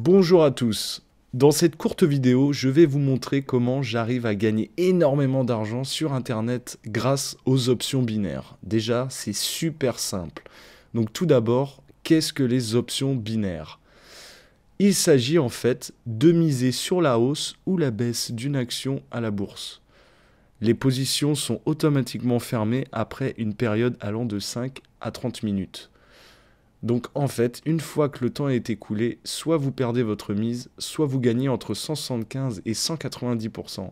Bonjour à tous. Dans cette courte vidéo, je vais vous montrer comment j'arrive à gagner énormément d'argent sur Internet grâce aux options binaires. Déjà, c'est super simple. Donc tout d'abord, qu'est-ce que les options binaires? Il s'agit en fait de miser sur la hausse ou la baisse d'une action à la bourse. Les positions sont automatiquement fermées après une période allant de 5 à 30 minutes. Donc en fait, une fois que le temps est écoulé, soit vous perdez votre mise, soit vous gagnez entre 175 et 190%.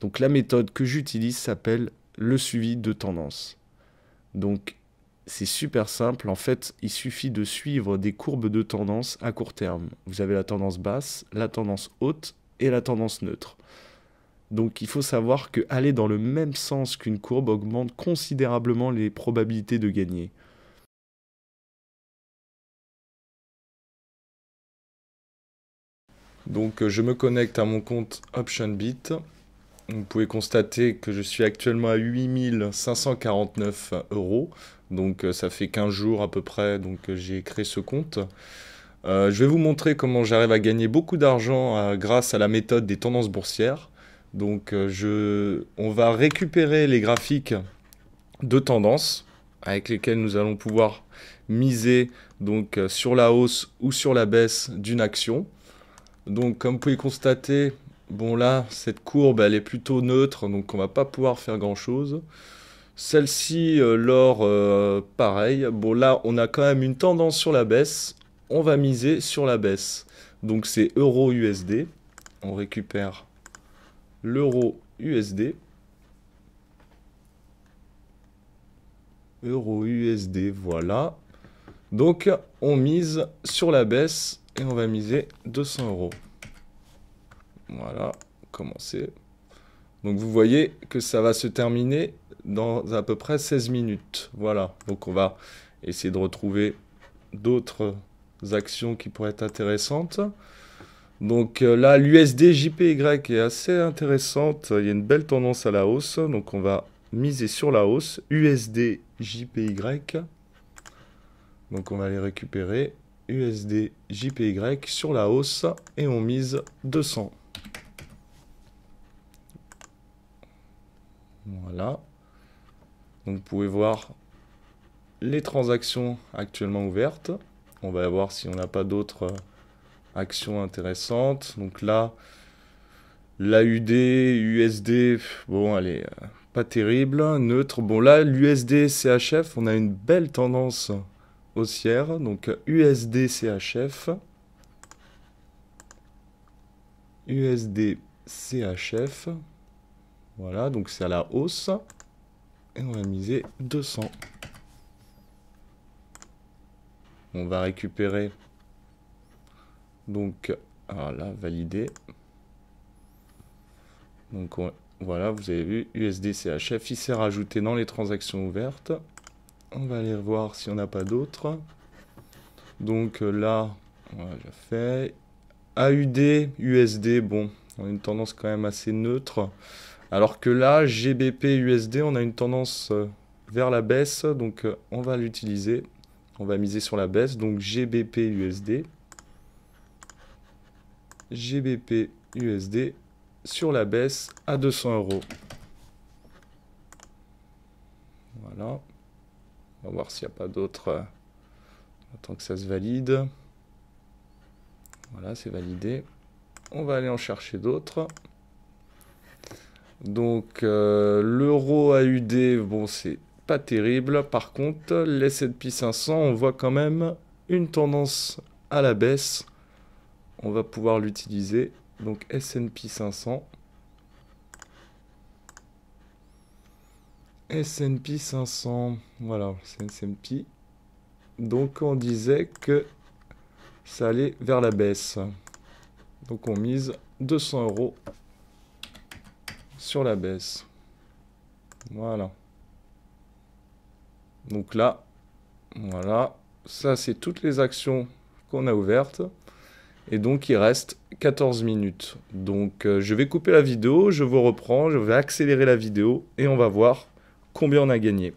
Donc la méthode que j'utilise s'appelle le suivi de tendance. Donc c'est super simple, en fait, il suffit de suivre des courbes de tendance à court terme. Vous avez la tendance basse, la tendance haute et la tendance neutre. Donc il faut savoir que aller dans le même sens qu'une courbe augmente considérablement les probabilités de gagner. Donc je me connecte à mon compte OptionBit. Vous pouvez constater que je suis actuellement à 8549 euros. Donc ça fait 15 jours à peu près que j'ai créé ce compte. Je vais vous montrer comment j'arrive à gagner beaucoup d'argent grâce à la méthode des tendances boursières. Donc on va récupérer les graphiques de tendance avec lesquels nous allons pouvoir miser sur la hausse ou sur la baisse d'une action. Donc, comme vous pouvez constater, bon là, cette courbe, elle est plutôt neutre, donc on va pas pouvoir faire grand-chose. Celle-ci, l'or, pareil. Bon là, on a quand même une tendance sur la baisse. On va miser sur la baisse. Donc c'est euro USD. On récupère l'euro USD. Euro USD, voilà. Donc on mise sur la baisse et on va miser 200 euros. Voilà, commencer. Donc vous voyez que ça va se terminer dans à peu près 16 minutes. Voilà, donc on va essayer de retrouver d'autres actions qui pourraient être intéressantes. Donc là, l'USD JPY est assez intéressante. Il y a une belle tendance à la hausse. Donc on va miser sur la hausse. USD JPY. Donc on va les récupérer. USD JPY sur la hausse. Et on mise 200. Voilà. Donc vous pouvez voir les transactions actuellement ouvertes. On va voir si on n'a pas d'autres actions intéressantes. Donc là, l'AUD, USD, bon, elle est pas terrible, neutre. Bon là, l'USD CHF, on a une belle tendance haussière. Donc USD CHF. USD CHF. Voilà, donc c'est à la hausse. Et on va miser 200. On va récupérer. Donc, voilà, valider. Donc, voilà, vous avez vu, USD CHF, il s'est rajouté dans les transactions ouvertes. On va aller voir si on n'a pas d'autres. Donc là, on a déjà fait. AUD, USD, bon, on a une tendance quand même assez neutre. Alors que là, GBP, USD, on a une tendance vers la baisse. Donc, on va l'utiliser. On va miser sur la baisse. Donc, GBP, USD. GBP, USD sur la baisse à 200 euros. Voilà. On va voir s'il n'y a pas d'autres. Attends que ça se valide. Voilà, c'est validé. On va aller en chercher d'autres. Donc, l'euro AUD, bon, c'est pas terrible. Par contre, les S&P 500, on voit quand même une tendance à la baisse. On va pouvoir l'utiliser. Donc, S&P 500. S&P 500. Voilà, c'est S&P. Donc, on disait que ça allait vers la baisse. Donc, on mise 200 euros sur la baisse. Voilà. Donc là, voilà. Ça, c'est toutes les actions qu'on a ouvertes. Et donc, il reste 14 minutes. Donc, je vais couper la vidéo, je vous reprends, je vais accélérer la vidéo et on va voir combien on a gagné.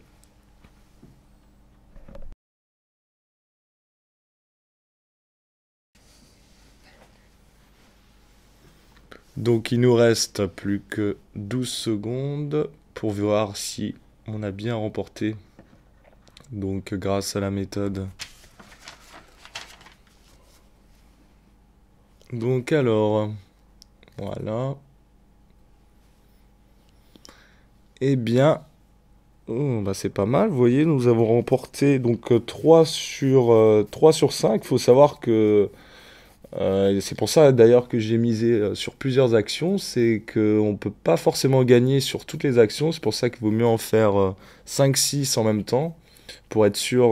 Donc il nous reste plus que 12 secondes pour voir si on a bien remporté. Donc grâce à la méthode. Donc alors, voilà. Eh bien, oh, bah c'est pas mal. Vous voyez, nous avons remporté donc 3 sur 5. Il faut savoir que c'est pour ça d'ailleurs que j'ai misé sur plusieurs actions. C'est qu'on ne peut pas forcément gagner sur toutes les actions. C'est pour ça qu'il vaut mieux en faire 5-6 en même temps pour être sûr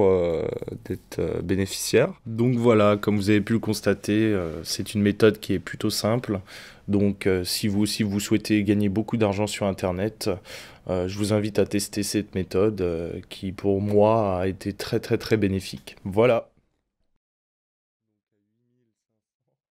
d'être bénéficiaire. Donc voilà, comme vous avez pu le constater, c'est une méthode qui est plutôt simple. Donc si vous aussi vous souhaitez gagner beaucoup d'argent sur Internet, je vous invite à tester cette méthode qui pour moi a été très très très bénéfique. Voilà.